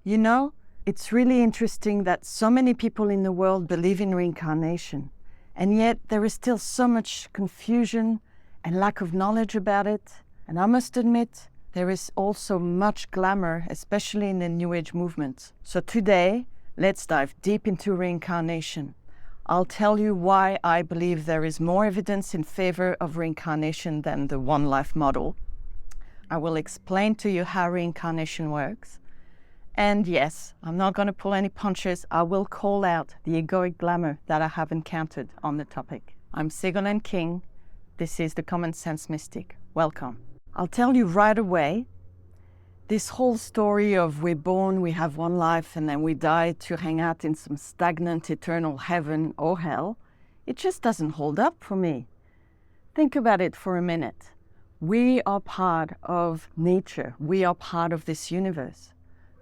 You know, it's really interesting that so many people in the world believe in reincarnation, and yet there is still so much confusion and lack of knowledge about it. And I must admit, there is also much glamour, especially in the New Age movement. So today, let's dive deep into reincarnation. I'll tell you why I believe there is more evidence in favor of reincarnation than the one life model. I will explain to you how reincarnation works. And yes, I'm not going to pull any punches. I will call out the egoic glamour that I have encountered on the topic. I'm Segolene King. This is the Common Sense Mystic. Welcome. I'll tell you right away, this whole story of we're born, we have one life, and then we die to hang out in some stagnant eternal heaven or hell, it just doesn't hold up for me. Think about it for a minute. We are part of nature. We are part of this universe.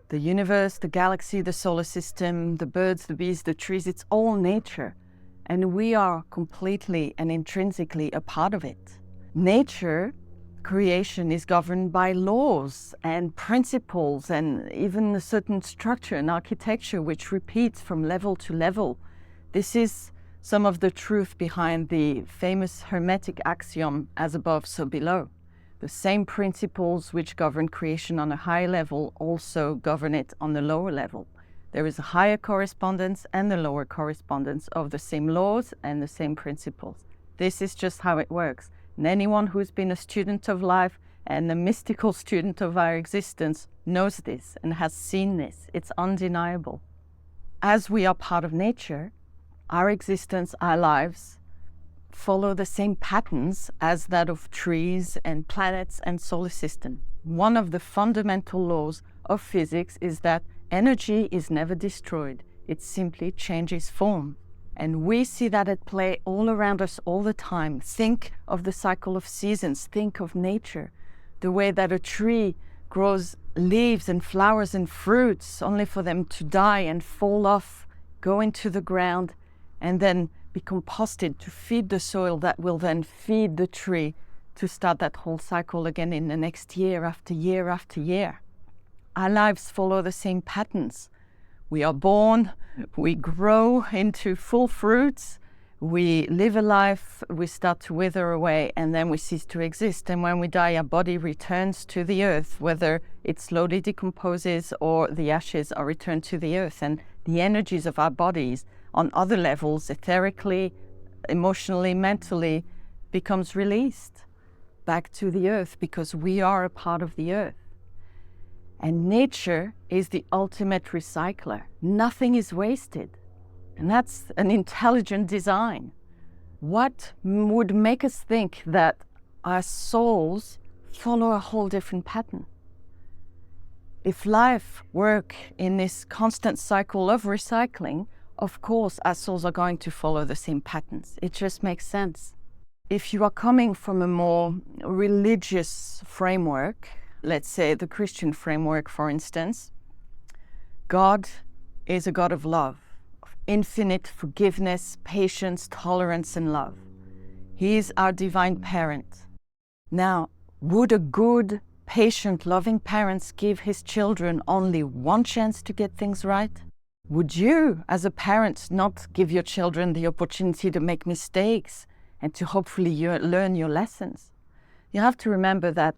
The universe, the galaxy, the solar system, the birds, the bees, the trees, it's all nature. And we are completely and intrinsically a part of it. Nature, creation, is governed by laws and principles and even a certain structure and architecture which repeats from level to level. This is some of the truth behind the famous Hermetic axiom, as above, so below. The same principles which govern creation on a higher level also govern it on the lower level. There is a higher correspondence and a lower correspondence of the same laws and the same principles. This is just how it works. And anyone who's been a student of life and a mystical student of our existence knows this and has seen this. It's undeniable. As we are part of nature, our existence, our lives, follow the same patterns as that of trees and planets and solar system. One of the fundamental laws of physics is that energy is never destroyed. It simply changes form. And we see that at play all around us all the time. Think of the cycle of seasons. Think of nature. The way that a tree grows leaves and flowers and fruits only for them to die and fall off, go into the ground, and then be composted to feed the soil that will then feed the tree to start that whole cycle again in the next year after year after year. Our lives follow the same patterns. We are born, we grow into full fruits, we live a life, we start to wither away, and then we cease to exist. And when we die, our body returns to the earth, whether it slowly decomposes or the ashes are returned to the earth. And the energies of our bodies on other levels, etherically, emotionally, mentally, becomes released back to the earth because we are a part of the earth. And nature is the ultimate recycler. Nothing is wasted. And that's an intelligent design. What would make us think that our souls follow a whole different pattern? If life works in this constant cycle of recycling, of course, our souls are going to follow the same patterns. It just makes sense. If you are coming from a more religious framework, let's say the Christian framework, for instance, God is a God of love, of infinite forgiveness, patience, tolerance, and love. He is our divine parent. Now, would a good, patient, loving parent give his children only one chance to get things right? Would you, as a parent, not give your children the opportunity to make mistakes and to hopefully learn your lessons? You have to remember that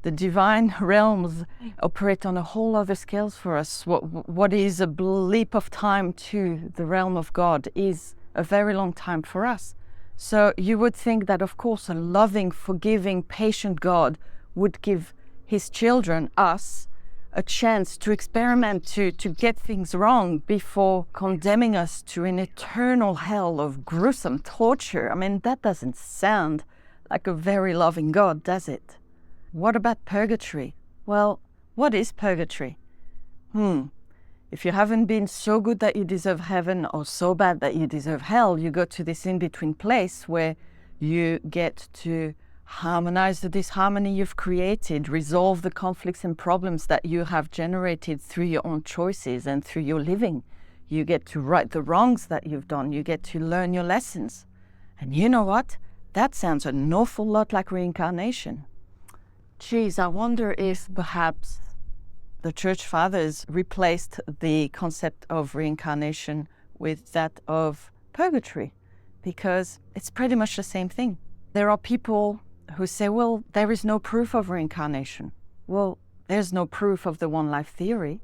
the divine realms operate on a whole other scales for us. What is a leap of time to the realm of God is a very long time for us. So you would think that, of course, a loving, forgiving, patient God would give his children, us, a chance to experiment, to get things wrong before condemning us to an eternal hell of gruesome torture. I mean, that doesn't sound like a very loving God, does it? What about purgatory? Well, what is purgatory? If you haven't been so good that you deserve heaven or so bad that you deserve hell, you go to this in-between place where you get to harmonize the disharmony you've created, resolve the conflicts and problems that you have generated through your own choices and through your living. You get to right the wrongs that you've done. You get to learn your lessons. And you know what? That sounds an awful lot like reincarnation. Geez, I wonder if perhaps the church fathers replaced the concept of reincarnation with that of purgatory, because it's pretty much the same thing. There are people who say, well, there is no proof of reincarnation. Well, there's no proof of the one life theory.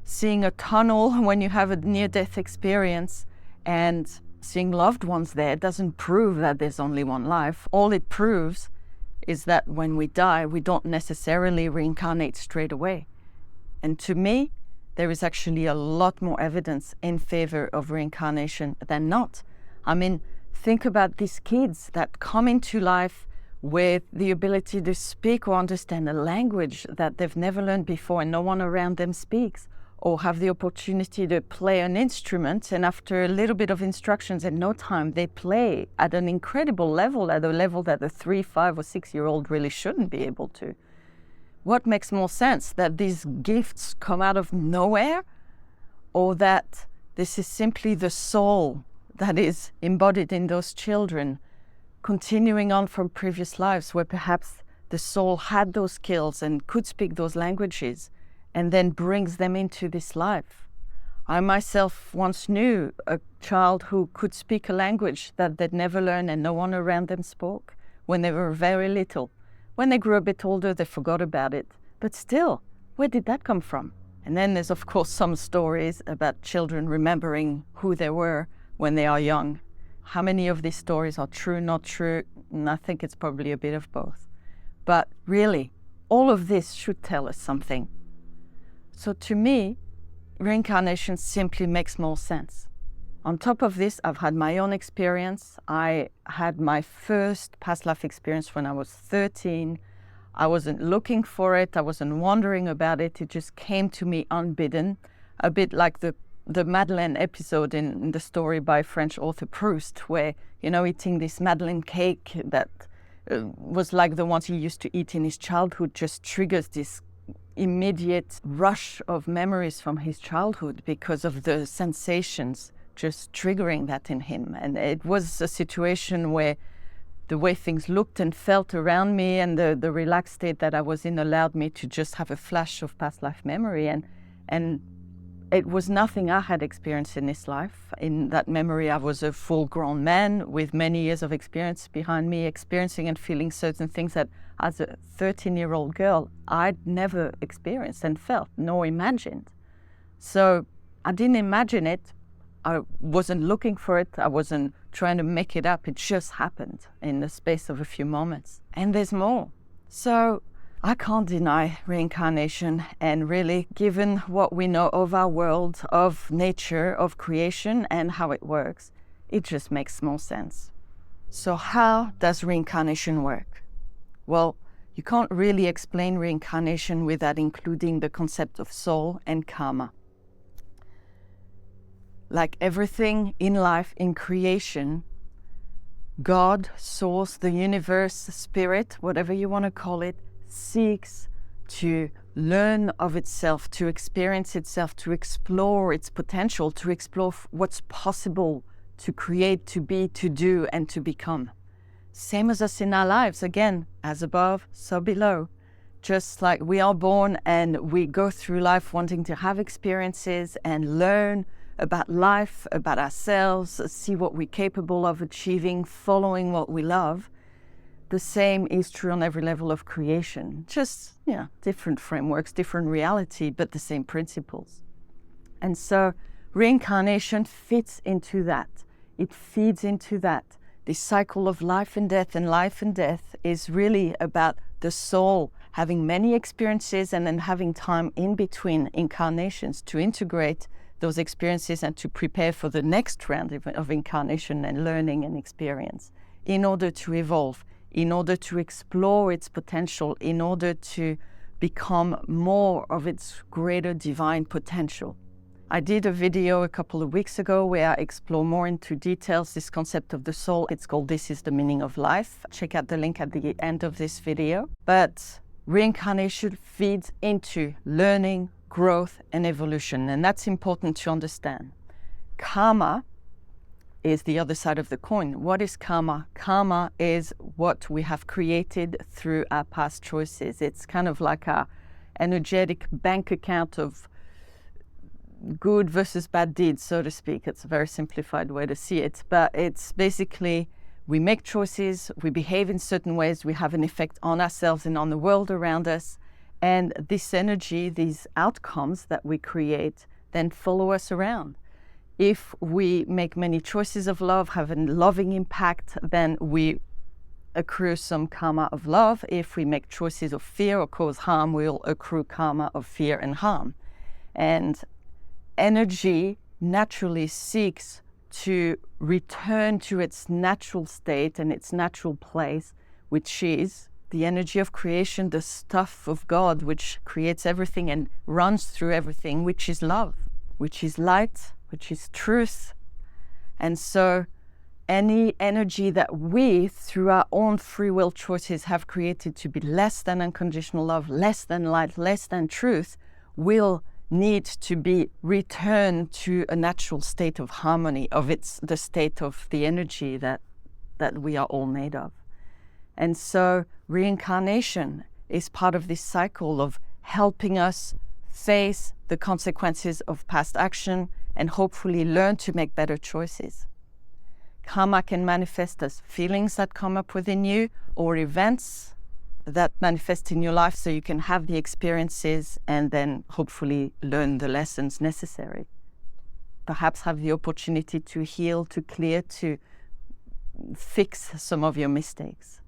Seeing a tunnel when you have a near-death experience and seeing loved ones there doesn't prove that there's only one life. All it proves is that when we die, we don't necessarily reincarnate straight away. And to me, there is actually a lot more evidence in favor of reincarnation than not. I mean, think about these kids that come into life with the ability to speak or understand a language that they've never learned before and no one around them speaks, or have the opportunity to play an instrument, and after a little bit of instructions in no time, they play at an incredible level, at a level that a 3, 5, or 6-year-old really shouldn't be able to. What makes more sense, that these gifts come out of nowhere, or that this is simply the soul that is embodied in those children, continuing on from previous lives where perhaps the soul had those skills and could speak those languages, and then brings them into this life? I myself once knew a child who could speak a language that they'd never learned and no one around them spoke when they were very little. When they grew a bit older, they forgot about it. But still, where did that come from? And then there's, of course, some stories about children remembering who they were when they are young. How many of these stories are true, not true? And I think it's probably a bit of both. But really, all of this should tell us something. So to me, reincarnation simply makes more sense. On top of this, I've had my own experience. I had my first past life experience when I was 13. I wasn't looking for it. I wasn't wondering about it. It just came to me unbidden, a bit like the Madeleine episode in the story by French author Proust, where, eating this Madeleine cake that was like the ones he used to eat in his childhood just triggers this immediate rush of memories from his childhood because of the sensations just triggering that in him. And it was a situation where the way things looked and felt around me and the relaxed state that I was in allowed me to just have a flash of past life memory. And it was nothing I had experienced in this life. In that memory, I was a full-grown man with many years of experience behind me, experiencing and feeling certain things that, as a 13-year-old girl, I'd never experienced and felt, nor imagined. So I didn't imagine it. I wasn't looking for it. I wasn't trying to make it up. It just happened in the space of a few moments. And there's more. So I can't deny reincarnation, and really, given what we know of our world, of nature, of creation, and how it works, it just makes more sense. So how does reincarnation work? Well, you can't really explain reincarnation without including the concept of soul and karma. Like everything in life, in creation, God, source, the universe, spirit, whatever you want to call it, seeks to learn of itself, to experience itself, to explore its potential, to explore what's possible to create, to be, to do, and to become. Same as us in our lives, again, as above, so below. Just like we are born and we go through life wanting to have experiences and learn about life, about ourselves, see what we're capable of achieving, following what we love. The same is true on every level of creation. Just, different frameworks, different reality, but the same principles. And so reincarnation fits into that. It feeds into that. This cycle of life and death is really about the soul having many experiences and then having time in between incarnations to integrate those experiences and to prepare for the next round of incarnation and learning and experience in order to evolve, in order to explore its potential, in order to become more of its greater divine potential. I did a video a couple of weeks ago where I explore more into details this concept of the soul. It's called This is the Meaning of Life. Check out the link at the end of this video. But reincarnation feeds into learning, growth, and evolution, and that's important to understand. Karma is the other side of the coin. What is karma? Karma is what we have created through our past choices. It's kind of like our energetic bank account of good versus bad deeds, so to speak. It's a very simplified way to see it, but it's basically we make choices, we behave in certain ways, we have an effect on ourselves and on the world around us, and this energy, these outcomes that we create, then follow us around. If we make many choices of love, have a loving impact, then we accrue some karma of love. If we make choices of fear or cause harm, we'll accrue karma of fear and harm. And energy naturally seeks to return to its natural state and its natural place, which is the energy of creation, the stuff of God, which creates everything and runs through everything, which is love, which is light, which is truth. And so any energy that we, through our own free will choices, have created to be less than unconditional love, less than light, less than truth, will need to be returned to a natural state of harmony, of the state of the energy that we are all made of. And so reincarnation is part of this cycle of helping us face the consequences of past action and hopefully learn to make better choices. Karma can manifest as feelings that come up within you or events that manifest in your life, so you can have the experiences and then hopefully learn the lessons necessary. Perhaps have the opportunity to heal, to clear, to fix some of your mistakes.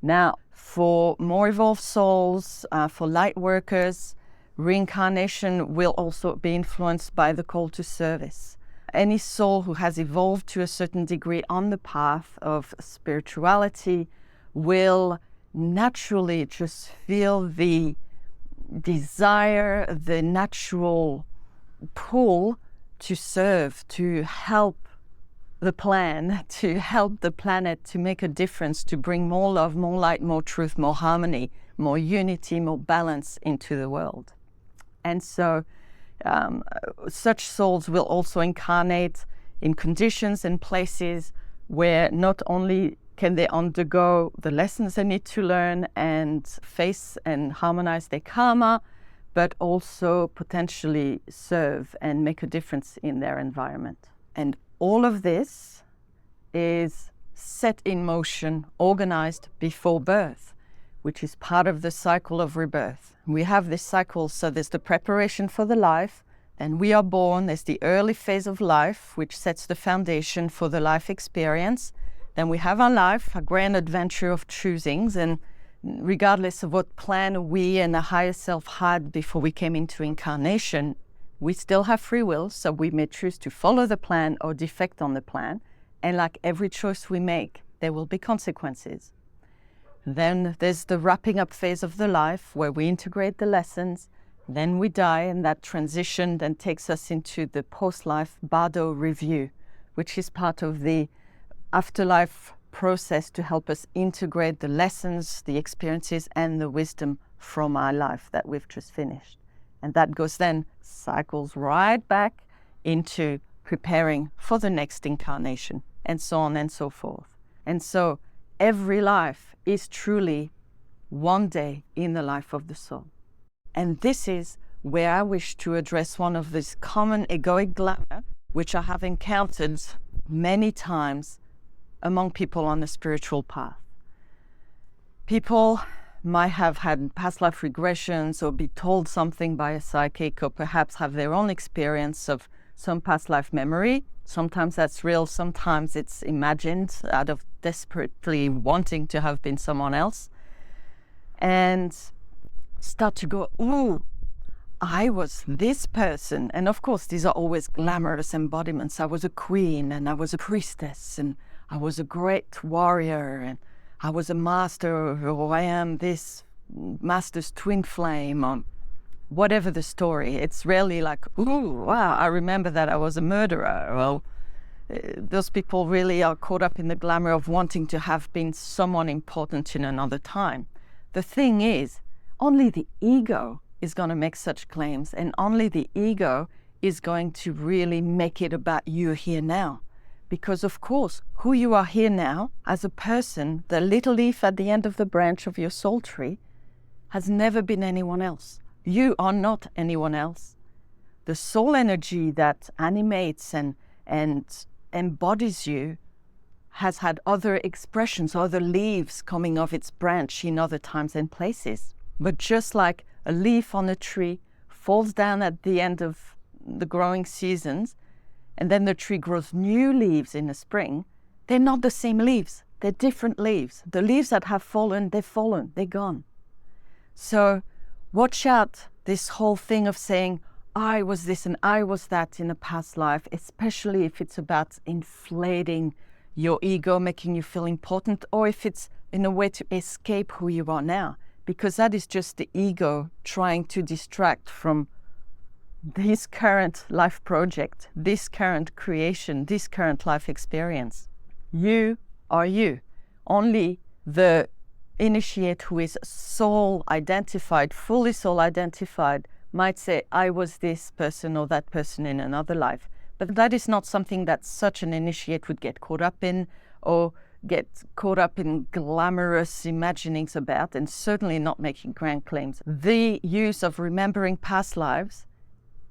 Now, for more evolved souls, for light workers, reincarnation will also be influenced by the call to service. Any soul who has evolved to a certain degree on the path of spirituality will naturally just feel the desire, the natural pull to serve, to help the plan, to help the planet, to make a difference, to bring more love, more light, more truth, more harmony, more unity, more balance into the world. And so such souls will also incarnate in conditions and places where not only can they undergo the lessons they need to learn and face and harmonize their karma, but also potentially serve and make a difference in their environment. And all of this is set in motion, organized before birth, which is part of the cycle of rebirth. We have this cycle, so there's the preparation for the life, and we are born. There's the early phase of life, which sets the foundation for the life experience. Then we have our life, a grand adventure of choosings, and regardless of what plan we and the higher self had before we came into incarnation, we still have free will, so we may choose to follow the plan or defect on the plan. And like every choice we make, there will be consequences. Then there's the wrapping up phase of the life where we integrate the lessons. Then we die, and that transition then takes us into the post-life Bardo review, which is part of the afterlife process to help us integrate the lessons, the experiences, and the wisdom from our life that we've just finished. And that goes then, cycles right back into preparing for the next incarnation, and so on and so forth. And so every life is truly one day in the life of the soul. And this is where I wish to address one of these common egoic glamour, which I have encountered many times among people on the spiritual path. People might have had past life regressions or be told something by a psychic, or perhaps have their own experience of some past life memory. Sometimes that's real, sometimes it's imagined out of desperately wanting to have been someone else. And start to go, ooh, I was this person. And of course, these are always glamorous embodiments. I was a queen, and I was a priestess, and I was a great warrior, and I was a master, or I am this master's twin flame, or whatever the story. It's rarely like, ooh, wow, I remember that I was a murderer. Well, those people really are caught up in the glamour of wanting to have been someone important in another time. The thing is, only the ego is going to make such claims, and only the ego is going to really make it about you here now. Because of course, who you are here now as a person, the little leaf at the end of the branch of your soul tree, has never been anyone else. You are not anyone else. The soul energy that animates and embodies you has had other expressions, other leaves coming off its branch in other times and places. But just like a leaf on a tree falls down at the end of the growing seasons, and then the tree grows new leaves in the spring, they're not the same leaves. They're different leaves. The leaves that have fallen, they're gone. So watch out this whole thing of saying, I was this and I was that in a past life, especially if it's about inflating your ego, making you feel important, or if it's in a way to escape who you are now, because that is just the ego trying to distract from this current life project, this current creation, this current life experience. You are you. Only the initiate who is soul identified, fully soul identified, might say, I was this person or that person in another life. But that is not something that such an initiate would get caught up in or get caught up in glamorous imaginings about, and certainly not making grand claims. The use of remembering past lives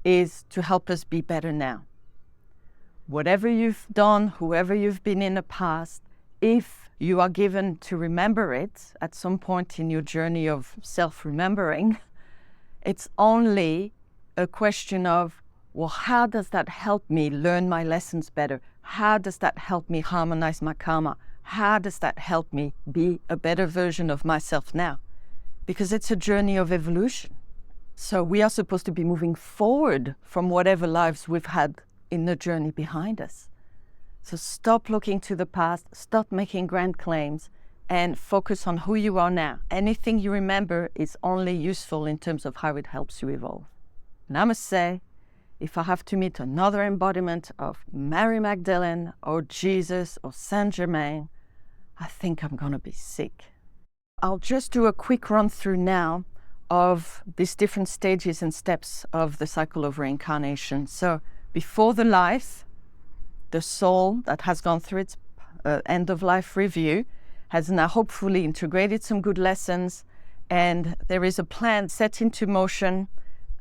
is to help us be better now. Whatever you've done, whoever you've been in the past, if you are given to remember it at some point in your journey of self-remembering, it's only a question of, well, how does that help me learn my lessons better? How does that help me harmonize my karma? How does that help me be a better version of myself now? Because it's a journey of evolution. So we are supposed to be moving forward from whatever lives we've had in the journey behind us. So stop looking to the past, stop making grand claims, and focus on who you are now. Anything you remember is only useful in terms of how it helps you evolve. And I must say, if I have to meet another embodiment of Mary Magdalene or Jesus or Saint Germain, I think I'm gonna be sick. I'll just do a quick run through now of these different stages and steps of the cycle of reincarnation. So before the life, the soul that has gone through its end of life review has now hopefully integrated some good lessons, and there is a plan set into motion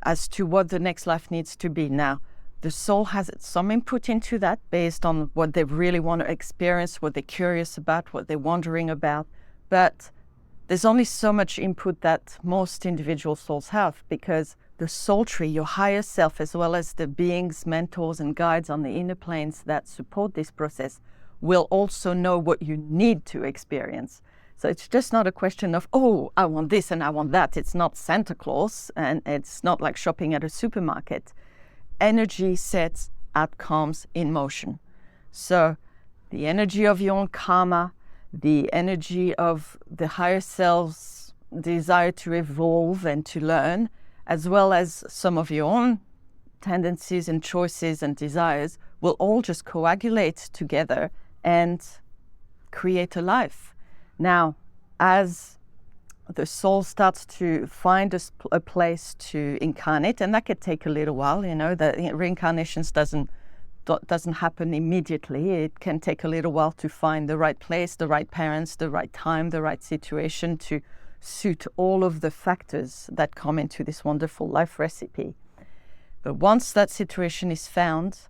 as to what the next life needs to be. Now, the soul has some input into that based on what they really want to experience, what they're curious about, what they're wondering about, but there's only so much input that most individual souls have, because the soul tree, your higher self, as well as the beings, mentors, and guides on the inner planes that support this process, will also know what you need to experience. So it's just not a question of, oh, I want this and I want that. It's not Santa Claus, and it's not like shopping at a supermarket. Energy sets outcomes in motion. So the energy of your own karma, the energy of the higher self's desire to evolve and to learn, as well as some of your own tendencies and choices and desires, will all just coagulate together and create a life. Now, as the soul starts to find a place to incarnate, and that could take a little while, you know, the reincarnations doesn't happen immediately. It can take a little while to find the right place, the right parents, the right time, the right situation to suit all of the factors that come into this wonderful life recipe. But once that situation is found,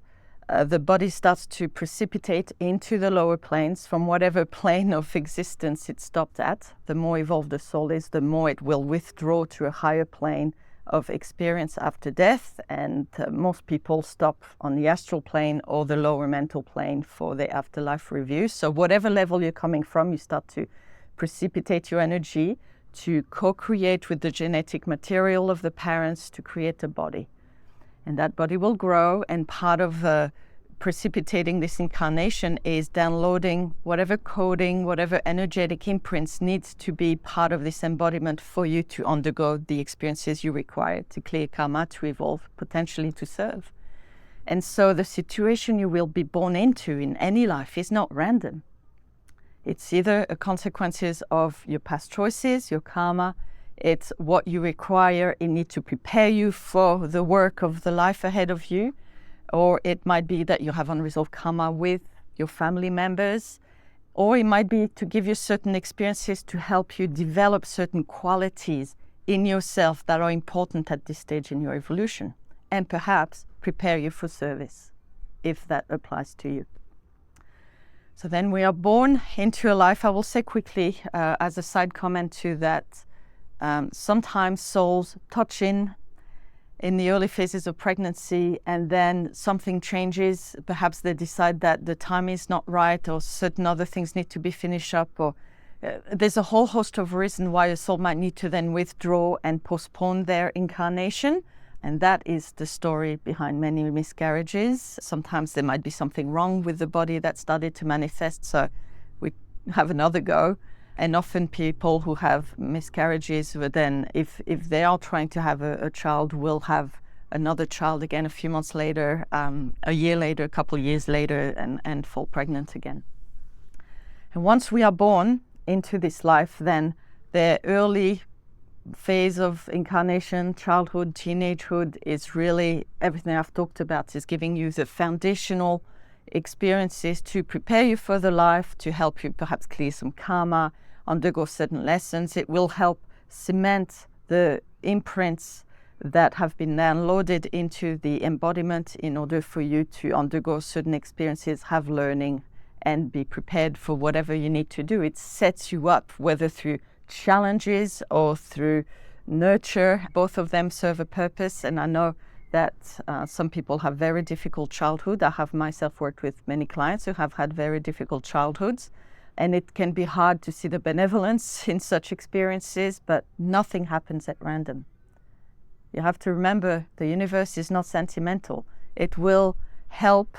the body starts to precipitate into the lower planes from whatever plane of existence it stopped at. The more evolved the soul is, the more it will withdraw to a higher plane of experience after death, and most people stop on the astral plane or the lower mental plane for the afterlife review. So whatever level you're coming from, you start to precipitate your energy to co-create with the genetic material of the parents to create a body. And that body will grow, and part of precipitating this incarnation is downloading whatever coding, whatever energetic imprints needs to be part of this embodiment for you to undergo the experiences you require to clear karma, to evolve, potentially to serve. And so the situation you will be born into in any life is not random. It's either a consequences of your past choices, your karma. It's what you require in it to prepare you for the work of the life ahead of you. Or it might be that you have unresolved karma with your family members. Or it might be to give you certain experiences to help you develop certain qualities in yourself that are important at this stage in your evolution, and perhaps prepare you for service, if that applies to you. So then we are born into a life. I will say quickly, as a side comment to that, sometimes souls touch in the early phases of pregnancy, and then something changes. Perhaps they decide that the time is not right, or certain other things need to be finished up, or there's a whole host of reasons why a soul might need to then withdraw and postpone their incarnation. And that is the story behind many miscarriages. Sometimes there might be something wrong with the body that started to manifest, so we have another go. And often people who have miscarriages, but then if they are trying to have a child, will have another child again a few months later, a year later, a couple of years later, and fall pregnant again. And once we are born into this life, then the early phase of incarnation, childhood, teenagehood, is really everything I've talked about, is giving you the foundational experiences to prepare you for the life, to help you perhaps clear some karma, undergo certain lessons. It will help cement the imprints that have been downloaded into the embodiment in order for you to undergo certain experiences, have learning, and be prepared for whatever you need to do. It sets you up, whether through challenges or through nurture. Both of them serve a purpose, and I know that some people have very difficult childhood. I have myself worked with many clients who have had very difficult childhoods, and it can be hard to see the benevolence in such experiences, but nothing happens at random. You have to remember, the universe is not sentimental. It will help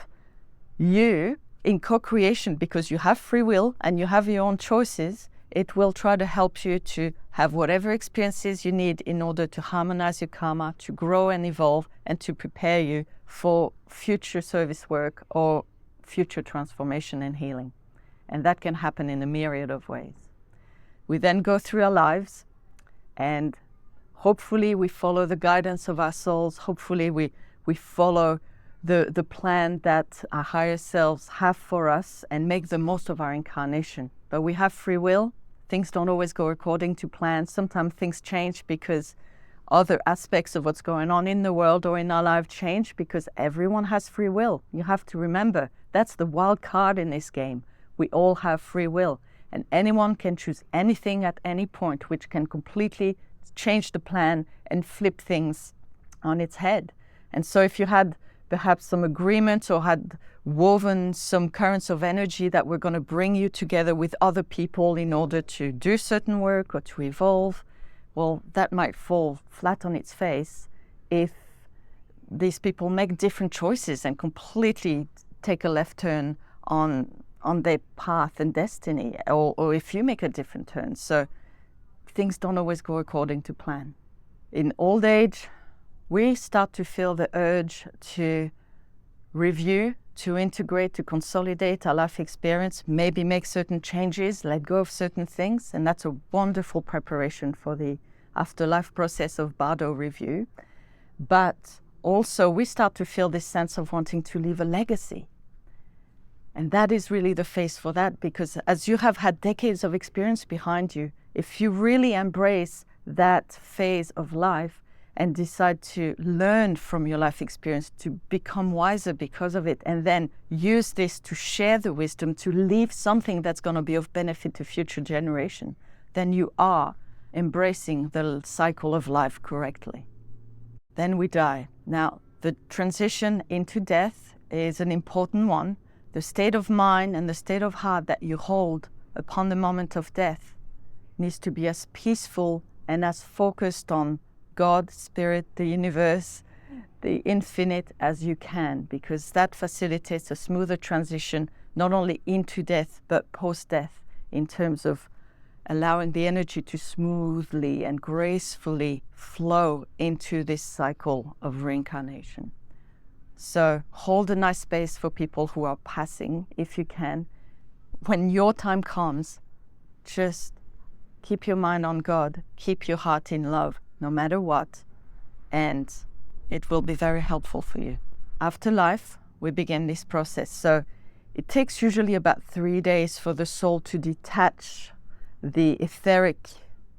you in co-creation, because you have free will and you have your own choices. It will try to help you to have whatever experiences you need in order to harmonize your karma, to grow and evolve, and to prepare you for future service work or future transformation and healing. And that can happen in a myriad of ways. We then go through our lives, and hopefully we follow the guidance of our souls. Hopefully we follow the plan that our higher selves have for us and make the most of our incarnation. But we have free will. Things don't always go according to plan. Sometimes things change because other aspects of what's going on in the world or in our life change, because everyone has free will. You have to remember, that's the wild card in this game. We all have free will, and anyone can choose anything at any point, which can completely change the plan and flip things on its head. And so if you had perhaps some agreement or had woven some currents of energy that were going to bring you together with other people in order to do certain work or to evolve, well, that might fall flat on its face if these people make different choices and completely take a left turn on their path and destiny, or if you make a different turn. So things don't always go according to plan. In old age, we start to feel the urge to review, to integrate, to consolidate our life experience, maybe make certain changes, let go of certain things, and that's a wonderful preparation for the afterlife process of Bardo review. But also we start to feel this sense of wanting to leave a legacy. And that is really the phase for that, because as you have had decades of experience behind you, if you really embrace that phase of life and decide to learn from your life experience, to become wiser because of it, and then use this to share the wisdom, to leave something that's going to be of benefit to future generation, then you are embracing the cycle of life correctly. Then we die. Now, the transition into death is an important one. The state of mind and the state of heart that you hold upon the moment of death needs to be as peaceful and as focused on God, Spirit, the universe, the infinite as you can, because that facilitates a smoother transition, not only into death, but post-death, in terms of allowing the energy to smoothly and gracefully flow into this cycle of reincarnation. So hold a nice space for people who are passing, if you can. When your time comes, just keep your mind on God, keep your heart in love, no matter what, and it will be very helpful for you. After life, we begin this process. So it takes usually about 3 days for the soul to detach the etheric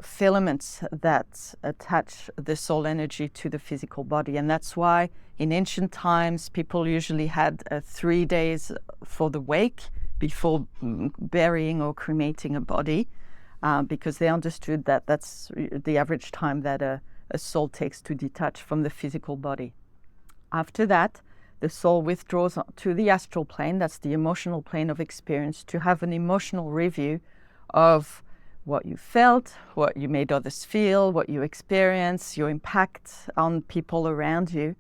filaments that attach the soul energy to the physical body. And that's why in ancient times, people usually had 3 days for the wake before burying or cremating a body, because they understood that that's the average time that a soul takes to detach from the physical body. After that, the soul withdraws to the astral plane, that's the emotional plane of experience, to have an emotional review of what you felt, what you made others feel, what you experience, your impact on people around you.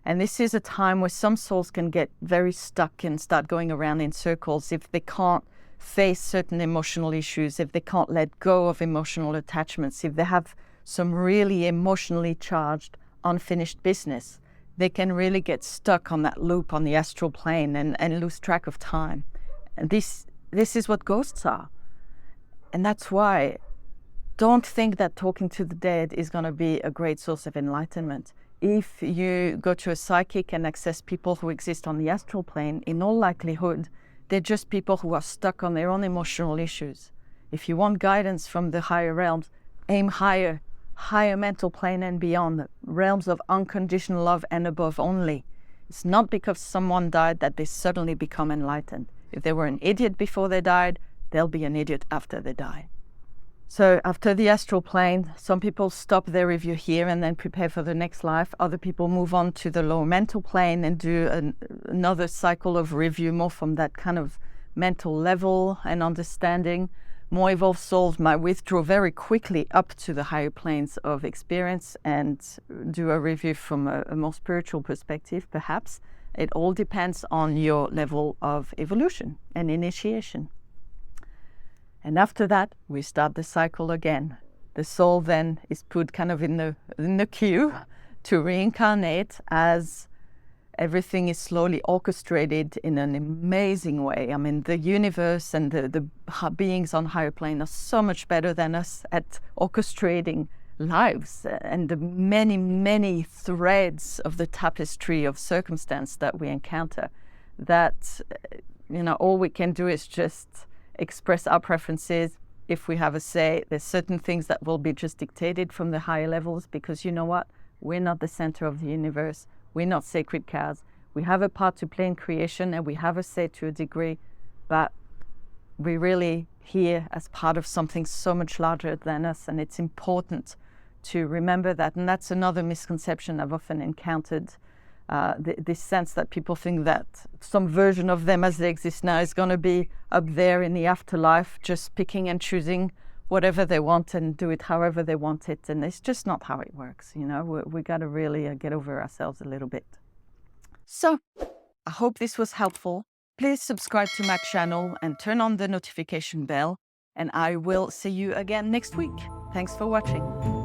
And this is a time where some souls can get very stuck and start going around in circles if they can't face certain emotional issues, if they can't let go of emotional attachments, if they have some really emotionally charged, unfinished business. They can really get stuck on that loop on the astral plane and lose track of time. And this is what ghosts are. And that's why don't think that talking to the dead is going to be a great source of enlightenment. If you go to a psychic and access people who exist on the astral plane, in all likelihood, they're just people who are stuck on their own emotional issues. If you want guidance from the higher realms, aim higher mental plane and beyond, realms of unconditional love and above only. It's not because someone died that they suddenly become enlightened. If they were an idiot before they died, they'll be an idiot after they die. So after the astral plane, some people stop their review here and then prepare for the next life. Other people move on to the lower mental plane and do another cycle of review, more from that kind of mental level and understanding. More evolved souls might withdraw very quickly up to the higher planes of experience and do a review from a more spiritual perspective, perhaps. It all depends on your level of evolution and initiation. And after that, we start the cycle again. The soul then is put kind of in the queue to reincarnate as everything is slowly orchestrated in an amazing way. I mean, the universe and the beings on higher plane are so much better than us at orchestrating lives and the many, many threads of the tapestry of circumstance that we encounter, that, all we can do is just express our preferences. If we have a say, there's certain things that will be just dictated from the higher levels, because you know what? We're not the center of the universe. We're not sacred cows. We have a part to play in creation and we have a say to a degree, but we're really here as part of something so much larger than us, and it's important to remember that. And that's another misconception I've often encountered, this sense that people think that some version of them as they exist now is going to be up there in the afterlife, just picking and choosing whatever they want and do it however they want it. And it's just not how it works. We got to really get over ourselves a little bit. So I hope this was helpful. Please subscribe to my channel and turn on the notification bell, and I will see you again next week. Thanks for watching.